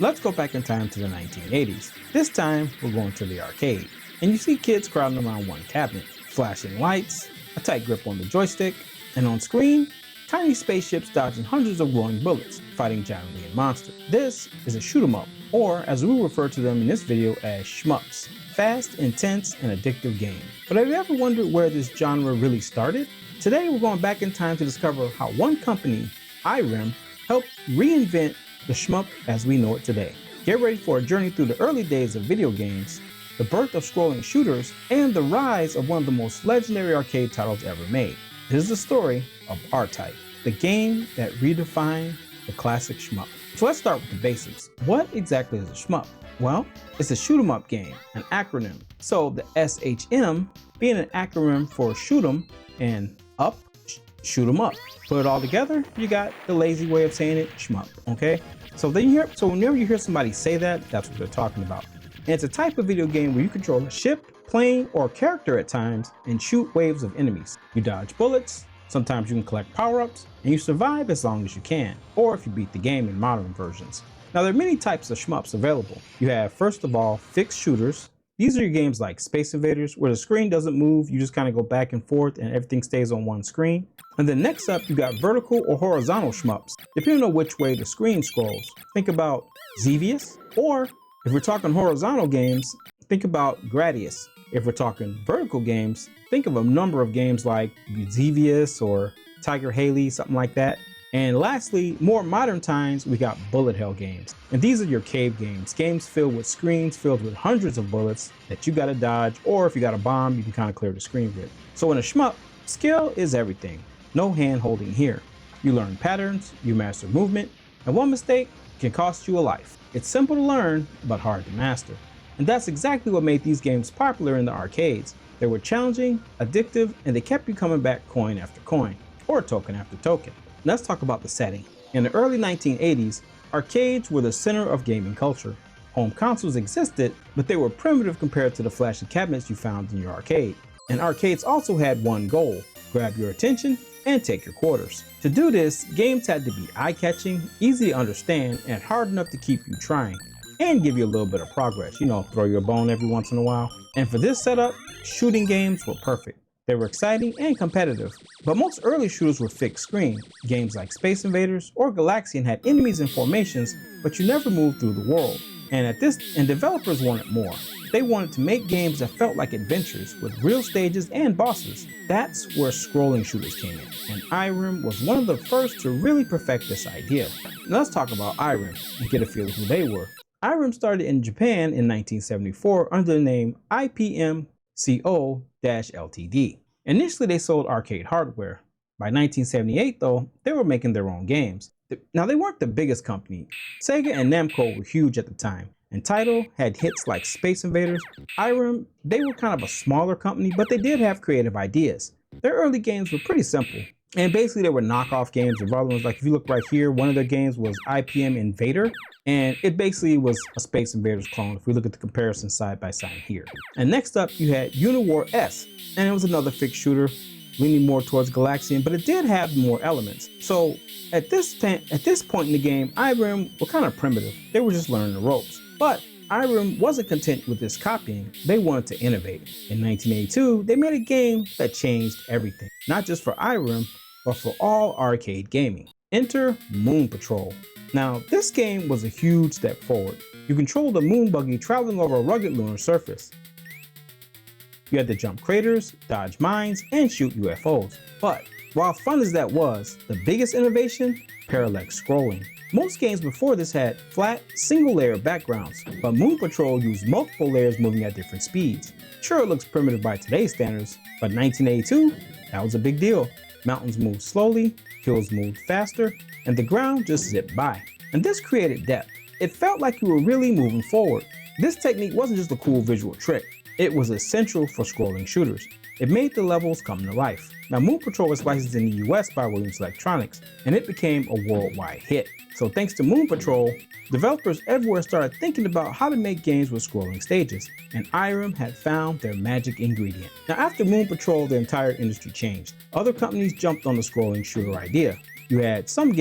Let's go back in time to the 1980s. This time, we're going to the arcade. And you see kids crowding around one cabinet, flashing lights, a tight grip on the joystick, and on screen, tiny spaceships dodging hundreds of glowing bullets, fighting giant alien monsters. This is a shoot 'em up, or as we refer to them in this video as SHMUPS. Fast, intense, and addictive game. But have you ever wondered where this genre really started? Today we're going back in time to discover how one company, IREM, helped reinvent the shmup as we know it today. Get ready for a journey through the early days of video games, the birth of scrolling shooters, and the rise of one of the most legendary arcade titles ever made. This is the story of R-Type, the game that redefined the classic shmup. So let's start with the basics. What exactly is a shmup? Well, it's a shoot 'em up game, an acronym. So the SHM being an acronym for shoot 'em and up, shoot 'em up. Put it all together, you got the lazy way of saying it, shmup, okay? So whenever you hear somebody say that, that's what they're talking about. And it's a type of video game where you control a ship, plane, or character at times and shoot waves of enemies. You dodge bullets, sometimes you can collect power-ups, and you survive as long as you can, or if you beat the game in modern versions. Now there are many types of shmups available. You have, first of all, fixed shooters. These are your games like Space Invaders, where the screen doesn't move, you just kind of go back and forth and everything stays on one screen. And then next up, you got vertical or horizontal shmups, depending on which way the screen scrolls. Think about Xevious, or if we're talking horizontal games, think about Gradius. If we're talking vertical games, think of a number of games like Xevious or Tiger Haley, something like that. And lastly, more modern times, we got bullet hell games. And these are your cave games, games filled with screens filled with hundreds of bullets that you gotta dodge, or if you got a bomb, you can kind of clear the screen with. So in a shmup, skill is everything. No hand holding here. You learn patterns, you master movement, and one mistake can cost you a life. It's simple to learn, but hard to master. And that's exactly what made these games popular in the arcades. They were challenging, addictive, and they kept you coming back coin after coin, or token after token. Let's talk about the setting. In the early 1980s, arcades were the center of gaming culture. Home consoles existed, but they were primitive compared to the flashy cabinets you found in your arcade. And arcades also had one goal: grab your attention and take your quarters. To do this, games had to be eye-catching, easy to understand, and hard enough to keep you trying, and give you a little bit of progress, throw your bone every once in a while. And for this setup, shooting games were perfect. They were exciting and competitive, but most early shooters were fixed screen. Games like Space Invaders or Galaxian had enemies and formations, but you never moved through the world. And developers wanted more. They wanted to make games that felt like adventures with real stages and bosses. That's where scrolling shooters came in, and IREM was one of the first to really perfect this idea. Now let's talk about IREM and get a feel of who they were. IREM started in Japan in 1974 under the name IPM Co-Ltd. Initially, they sold arcade hardware. By 1978, though, they were making their own games. Now, they weren't the biggest company. Sega and Namco were huge at the time, and Taito had hits like Space Invaders. IREM, they were kind of a smaller company, but they did have creative ideas. Their early games were pretty simple, and basically they were knockoff games of other ones. Like if you look right here, one of their games was IPM Invader, and it basically was a Space Invaders clone if we look at the comparison side by side here. And next up, you had Uniwar S, and it was another fixed shooter, leaning more towards Galaxian, but it did have more elements. So at this point in the game, IREM were kind of primitive. They were just learning the ropes. But IREM wasn't content with this copying. They wanted to innovate. In 1982, they made a game that changed everything, not just for IREM, but for all arcade gaming. Enter Moon Patrol. Now, this game was a huge step forward. You controlled a moon buggy traveling over a rugged lunar surface. You had to jump craters, dodge mines, and shoot UFOs. But while fun as that was, the biggest innovation? Parallax scrolling. Most games before this had flat, single-layer backgrounds, but Moon Patrol used multiple layers moving at different speeds. Sure, it looks primitive by today's standards, but 1982, that was a big deal. Mountains moved slowly, hills moved faster, and the ground just zipped by. And this created depth. It felt like you were really moving forward. This technique wasn't just a cool visual trick. It was essential for scrolling shooters. It made the levels come to life. Now, Moon Patrol was licensed in the US by Williams Electronics, and it became a worldwide hit. So thanks to Moon Patrol, developers everywhere started thinking about how to make games with scrolling stages, and IREM had found their magic ingredient. Now after Moon Patrol, the entire industry changed. Other companies jumped on the scrolling shooter idea. You had some of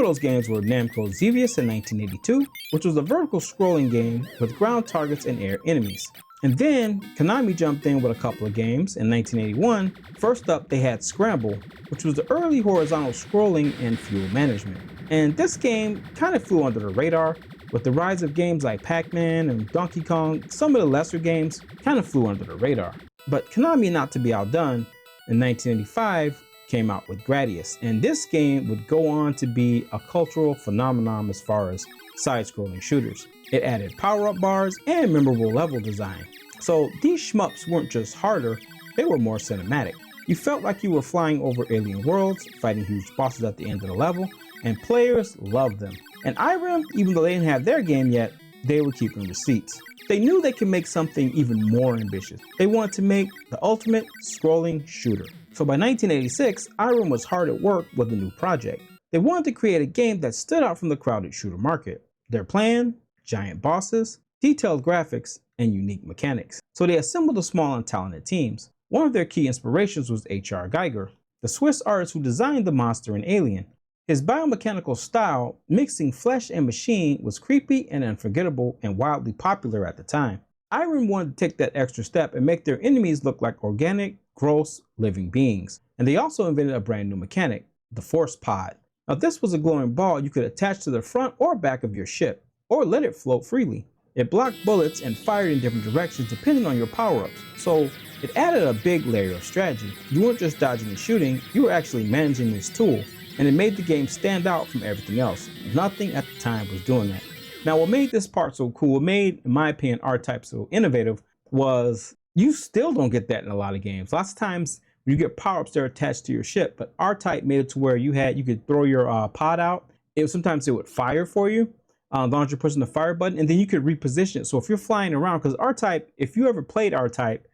those games were Namco's Xevious in 1982, which was a vertical scrolling game with ground targets and air enemies. And then Konami jumped in with a couple of games in 1981. First up, they had Scramble, which was the early horizontal scrolling and fuel management. And this game kind of flew under the radar. With the rise of games like Pac-Man and Donkey Kong, some of the lesser games kind of flew under the radar. But Konami, not to be outdone, in 1985 came out with Gradius, and this game would go on to be a cultural phenomenon as far as side-scrolling shooters. It added power-up bars and memorable level design. So these shmups weren't just harder, they were more cinematic. You felt like you were flying over alien worlds, fighting huge bosses at the end of the level, and players loved them. And Irem, even though they didn't have their game yet, they were keeping receipts. They knew they could make something even more ambitious. They wanted to make the ultimate scrolling shooter. So by 1986, Irem was hard at work with a new project. They wanted to create a game that stood out from the crowded shooter market. Their plan? Giant bosses, detailed graphics, and unique mechanics. So they assembled a small and talented teams. One of their key inspirations was H.R. Geiger, the Swiss artist who designed the monster in Alien. His biomechanical style, mixing flesh and machine, was creepy and unforgettable and wildly popular at the time. Irem wanted to take that extra step and make their enemies look like organic, gross, living beings. And they also invented a brand new mechanic, the Force Pod. Now this was a glowing ball you could attach to the front or back of your ship, or let it float freely. It blocked bullets and fired in different directions depending on your power-ups, so it added a big layer of strategy. You weren't just dodging and shooting, you were actually managing this tool, and it made the game stand out from everything else. Nothing at the time was doing that. Now what made this part so cool, what made, in my opinion, R-Type so innovative, was you still don't get that in a lot of games. Lots of times when you get power-ups, they're attached to your ship, but R-Type made it to where you could throw your pod out. Sometimes it would fire for you, as long as you're pushing the fire button, and then you could reposition it. So if you're flying around, because R-Type, if you ever played R-Type,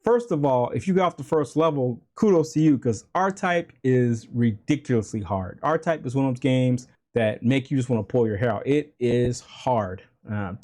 first of all, if you got off the first level, kudos to you, because R-Type is ridiculously hard. R-Type is one of those games that make you just want to pull your hair out. It is hard.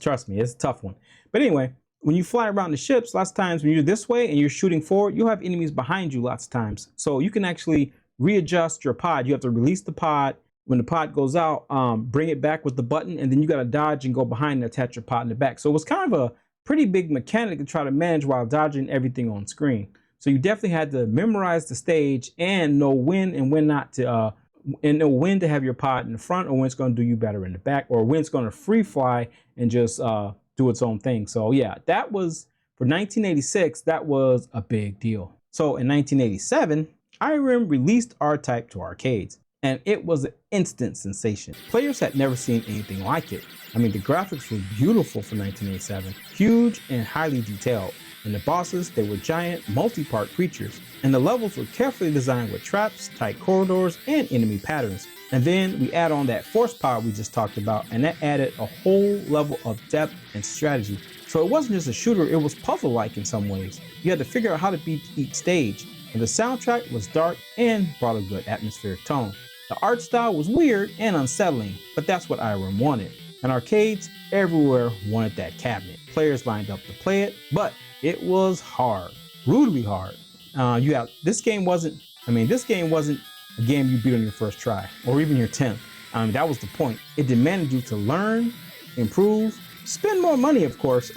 Trust me, it's a tough one. But anyway, when you fly around the ships, lots of times when you're this way and you're shooting forward, you'll have enemies behind you lots of times. So you can actually readjust your pod. You have to release the pod. When the pod goes out, bring it back with the button, and then you got to dodge and go behind and attach your pod in the back. So it was kind of a pretty big mechanic to try to manage while dodging everything on screen. So you definitely had to memorize the stage and know when and when not to, and know when to have your pod in the front, or when it's going to do you better in the back, or when it's going to free fly and just do its own thing. So yeah, that was, for 1986, that was a big deal. So in 1987, Irem released R-Type to arcades, and it was an instant sensation. Players had never seen anything like it. I mean, the graphics were beautiful for 1987, huge and highly detailed. And the bosses, they were giant, multi-part creatures. And the levels were carefully designed with traps, tight corridors, and enemy patterns. And then we add on that force pod we just talked about, and that added a whole level of depth and strategy. So it wasn't just a shooter, it was puzzle-like in some ways. You had to figure out how to beat each stage. And the soundtrack was dark and brought a good atmospheric tone. The art style was weird and unsettling, but that's what Irem wanted. And arcades everywhere wanted that cabinet. Players lined up to play it, but it was hard, brutally hard. This game wasn't a game you beat on your first try, or even your 10th. That was the point. It demanded you to learn, improve, spend more money, of course,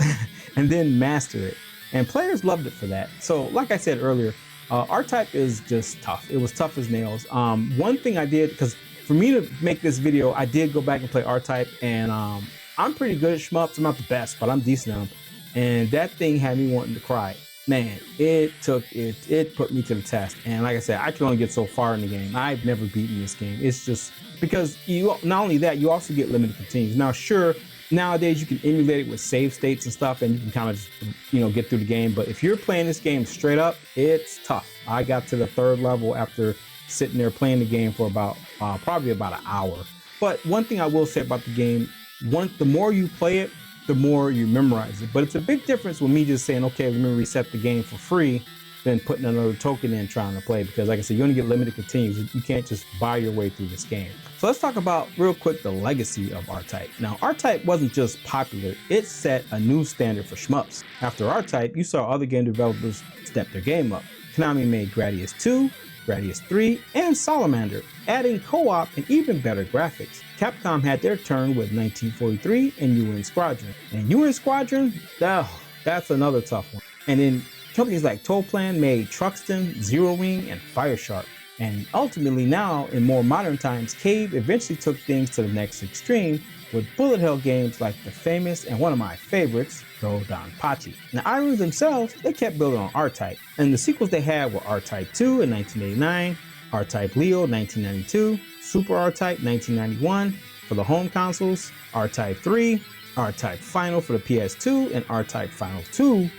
and then master it. And players loved it for that. So like I said earlier, R-Type is just tough. It was tough as nails. One thing I did, because for me to make this video, I did go back and play R-Type, and I'm pretty good at shmups. I'm not the best, but I'm decent at them. And that thing had me wanting to cry. Man, it put me to the test. And like I said, I can only get so far in the game. I've never beaten this game. It's just because not only that, you also get limited continues. Now, sure, nowadays you can emulate it with save states and stuff, and you can kind of just, get through the game. But if you're playing this game straight up, it's tough. I got to the 3rd level after sitting there playing the game for about probably about an hour. But one thing I will say about the game, the more you play it, the more you memorize it. But it's a big difference with me just saying, okay, let me reset the game for free, than putting another token in trying to play. Because like I said, you only get limited continues. You can't just buy your way through this game. So let's talk about real quick the legacy of R-Type. Now, R-Type wasn't just popular, it set a new standard for shmups. After R-Type, you saw other game developers step their game up. Konami made Gradius 2, Gradius 3, and Salamander, adding co-op and even better graphics. Capcom had their turn with 1943 and UN Squadron. And UN Squadron, that's another tough one. And then companies like Tollplan made Truxton, Zero Wing, and Fireshark. And ultimately now, in more modern times, Cave eventually took things to the next extreme with bullet hell games like the famous and one of my favorites, Go Donpachi. Now, Irons themselves, they kept building on R-Type, and the sequels they had were R-Type 2 in 1989, R-Type Leo 1992, Super R-Type 1991 for the home consoles, R-Type 3, R-Type Final for the PS2, and R-Type Final 2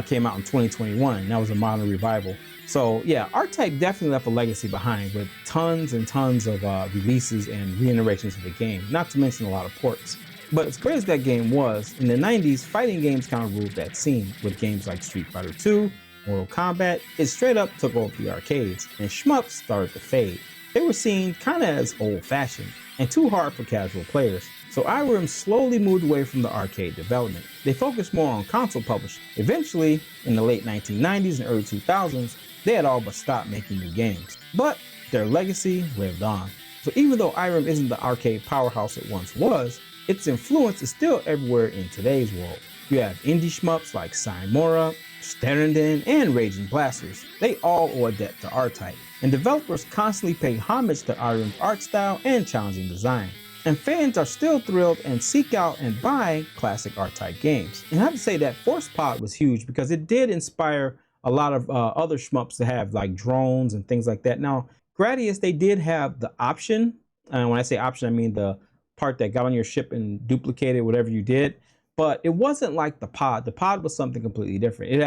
came out in 2021. That was a modern revival. So yeah, R-Type definitely left a legacy behind with tons and tons of releases and reiterations of the game, not to mention a lot of ports. But as great as that game was, in the 90s, fighting games kind of ruled that scene with games like Street Fighter 2, Mortal Kombat. It straight up took over the arcades, and shmups started to fade. They were seen kind of as old-fashioned and too hard for casual players. So IRM slowly moved away from the arcade development. They focused more on console publishing. Eventually, in the late 1990s and early 2000s, they had all but stopped making new games. But their legacy lived on. So even though IRM isn't the arcade powerhouse it once was, its influence is still everywhere in today's world. You have indie shmups like Saimora, Sterenden, and Raging Blasters. They all owe a debt to R-Type, and developers constantly pay homage to IRM's art style and challenging design. And fans are still thrilled and seek out and buy classic R-Type games. And I have to say that Force Pod was huge because it did inspire a lot of other shmups to have like drones and things like that. Now, Gradius, they did have the option, and when I say option, I mean the part that got on your ship and duplicated whatever you did, but it wasn't like the pod. The pod was something completely different. You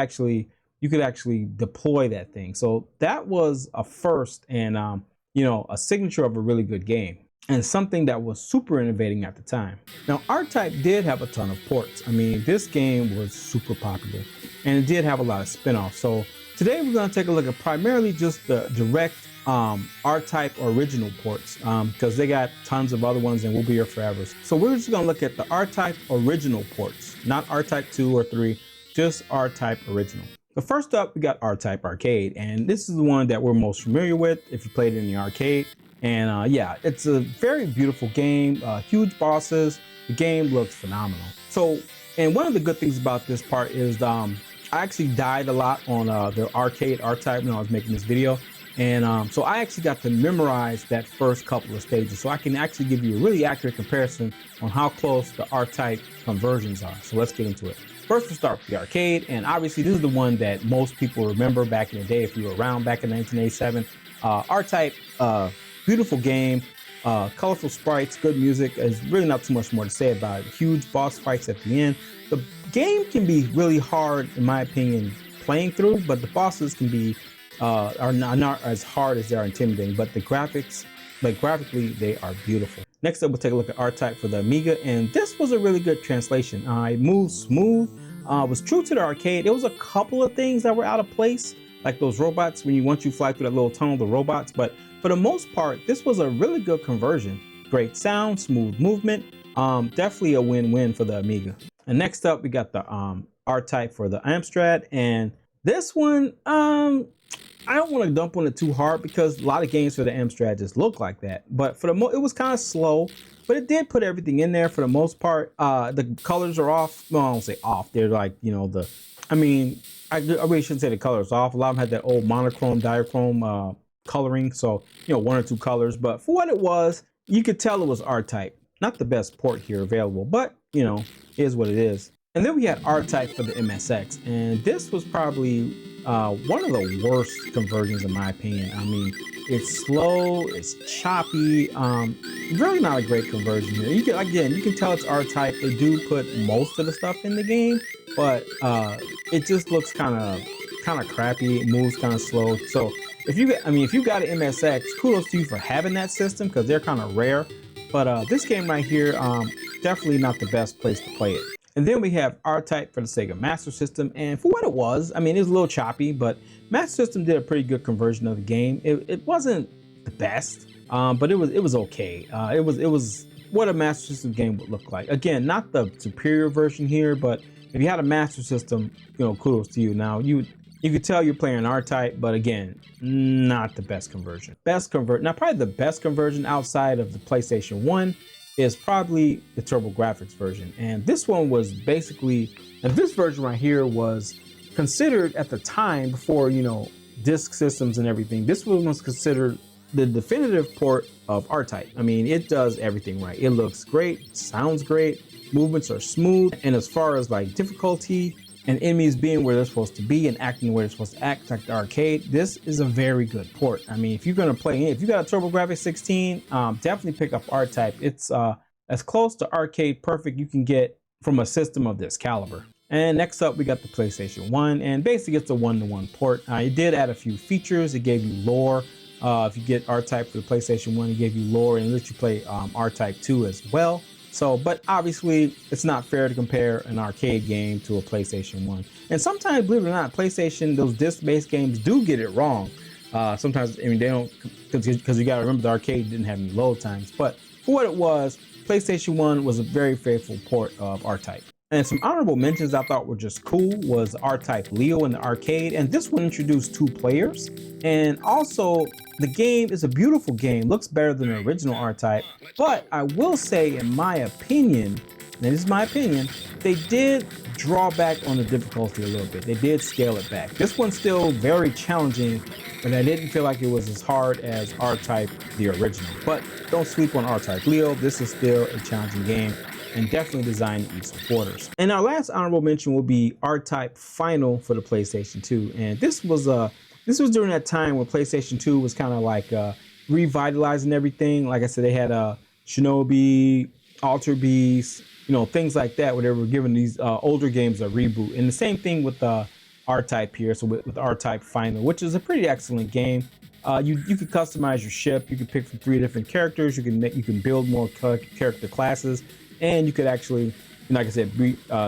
could actually deploy that thing. So that was a first and, a signature of a really good game, and something that was super innovating at the time. Now, R-Type did have a ton of ports. I mean, this game was super popular, and it did have a lot of spin-offs. So today we're going to take a look at primarily just the direct R-Type original ports, because they got tons of other ones and we'll be here forever. So we're just going to look at the R-Type original ports, not R-Type 2 or 3, just R-Type original. But first up, we got R-Type Arcade, and this is the one that we're most familiar with if you played it in the arcade. And yeah, it's a very beautiful game, huge bosses. The game looks phenomenal. So, and one of the good things about this part is I actually died a lot on the arcade R-Type when I was making this video. And so I actually got to memorize that first couple of stages. So I can actually give you a really accurate comparison on how close the R-Type conversions are. So let's get into it. First, we'll start with the arcade. And obviously, this is the one that most people remember back in the day if you were around back in 1987. R-Type, beautiful game, colorful sprites, good music. There's really not too much more to say about it. Huge boss fights at the end. The game can be really hard, in my opinion, playing through, but the bosses can be are not as hard as they are intimidating, but the graphics, like graphically, they are beautiful. Next up, we'll take a look at R-Type for the Amiga, and this was a really good translation. It moved smooth, was true to the arcade. There was a couple of things that were out of place, like those robots once you fly through that little tunnel, the robots, but for the most part, this was a really good conversion. Great sound, smooth movement, definitely a win-win for the Amiga. And next up, we got the R-Type for the Amstrad, and this one, I don't want to dump on it too hard because a lot of games for the Amstrad just look like that. But for it was kind of slow, but it did put everything in there for the most part. The colors are off. Well, I don't say off. They're like, I really shouldn't say the colors off. A lot of them had that old monochrome, diachrome coloring. So, one or two colors. But for what it was, you could tell it was R-Type. Not the best port here available, but, is what it is. And then we had R-Type for the MSX. And this was probably one of the worst conversions in my opinion. I mean, it's slow, it's choppy, really not a great conversion here. You can tell it's R-Type. They do put most of the stuff in the game, but it just looks kind of crappy. It moves kind of slow. So if you got an MSX, kudos to you for having that system because they're kind of rare. But this game right here, definitely not the best place to play it. And then we have R-Type for the Sega Master System, and for what it was, it was a little choppy, but Master System did a pretty good conversion of the game. It wasn't the best, but it was okay. It was what a Master System game would look like. Again, not the superior version here, but if you had a Master System, kudos to you. Now You could tell you're playing R-Type, but again, not the best conversion. Now probably the best conversion outside of the PlayStation 1 is probably the TurboGrafx version. And this one was basically, and this version right here was considered at the time before, you know, disk systems and everything. This one was considered the definitive port of R-Type. I mean, it does everything right. It looks great, sounds great, movements are smooth. And as far as like difficulty, and enemies being where they're supposed to be and acting where they're supposed to act, like the arcade, this is a very good port. I mean, if you're gonna play, if you got a TurboGrafx 16, definitely pick up R-Type. It's as close to arcade perfect you can get from a system of this caliber. And next up, we got the PlayStation 1, and basically it's a one-to-one port. It did add a few features. It gave you lore. If you get R-Type for the PlayStation 1, it gave you lore and let you play R-Type 2 as well. So, but obviously it's not fair to compare an arcade game to a PlayStation 1. And sometimes, believe it or not, PlayStation, those disc-based games do get it wrong. Sometimes, I mean, they don't, because you gotta remember the arcade didn't have any load times. But for what it was, PlayStation 1 was a very faithful port of R-Type. And some honorable mentions I thought were just cool was R-Type Leo in the arcade. And this one introduced 2 players. And also, the game is a beautiful game, looks better than the original R-Type, but I will say, in my opinion, and this is my opinion, they did draw back on the difficulty a little bit. They did scale it back. This one's still very challenging, but I didn't feel like it was as hard as R-Type, the original. But don't sleep on R-Type Leo. This is still a challenging game and definitely designed to eat supporters. And our last honorable mention will be R-Type Final for the PlayStation 2. And this was during that time when PlayStation 2 was kind of like revitalizing everything. Like I said, they had Shinobi, Alter Beast, you know, things like that, where they were giving these older games a reboot. And the same thing with R-Type here, so with R-Type Final, which is a pretty excellent game. You could customize your ship. You could pick from 3 different characters. You can build more character classes, and you could actually, like I said,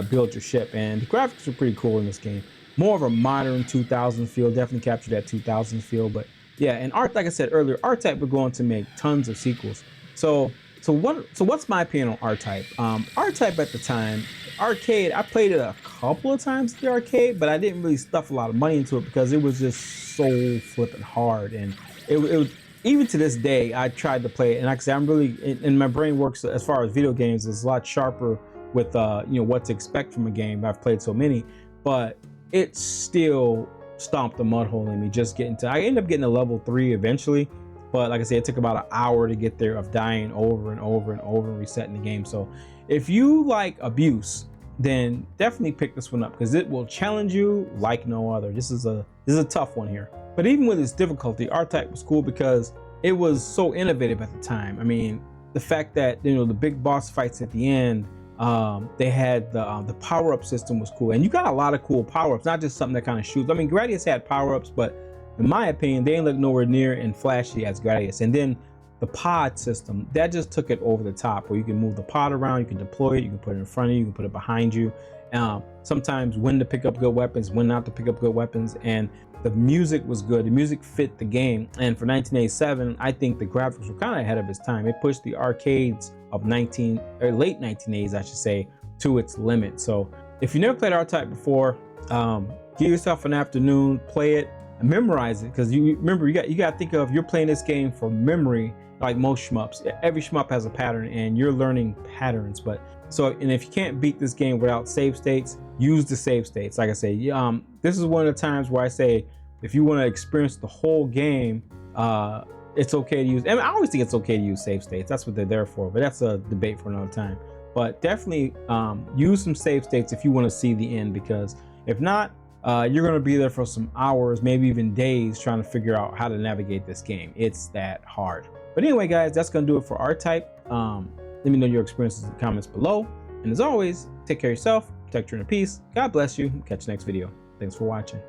build your ship. And the graphics are pretty cool in this game. More of a modern 2000 feel, definitely captured that 2000 feel. But yeah, and like I said earlier, R-Type were going to make tons of sequels. So what's my opinion on R-Type? R-Type at the time, arcade, I played it a couple of times at the arcade, but I didn't really stuff a lot of money into it because it was just so flipping hard. And it was, even to this day, I tried to play it, and like I said, I'm really, and my brain works as far as video games is a lot sharper with you know, what to expect from a game. I've played so many, but it still stomped the mud hole in me just getting to, I ended up getting to level 3 eventually, but like I said, it took about an hour to get there of dying over and over and over and resetting the game. So if you like abuse, then definitely pick this one up because it will challenge you like no other. This is a tough one here. But even with its difficulty, R-Type was cool because it was so innovative at the time. I mean, the fact that, you know, the big boss fights at the end, they had the power-up system was cool, and you got a lot of cool power-ups, not just something that kind of shoots. I mean, Gradius had power-ups, but in my opinion, they didn't look nowhere near and flashy as Gradius. And then the pod system, that just took it over the top, where you can move the pod around, you can deploy it, you can put it in front of you, you can put it behind you. Sometimes when to pick up good weapons, when not to pick up good weapons, and the music was good. The music fit the game, and for 1987, I think the graphics were kind of ahead of its time. It pushed the arcades of late 1980s, I should say, to its limit. So if you never played R-Type before, give yourself an afternoon, play it, and memorize it, because you remember, you got to think of, you're playing this game for memory, like most shmups. Every shmup has a pattern, and you're learning patterns. But so, and if you can't beat this game without save states, use the save states. Like I say, this is one of the times where I say, if you want to experience the whole game, it's okay to use, and I always think it's okay to use save states. That's what they're there for, but that's a debate for another time. But definitely use some save states if you want to see the end, because if not, you're going to be there for some hours, maybe even days, trying to figure out how to navigate this game. It's that hard. But anyway, guys, that's going to do it for R-Type. Let me know your experiences in the comments below. And as always, take care of yourself, protect your inner peace. God bless you. Catch you next video. Thanks for watching.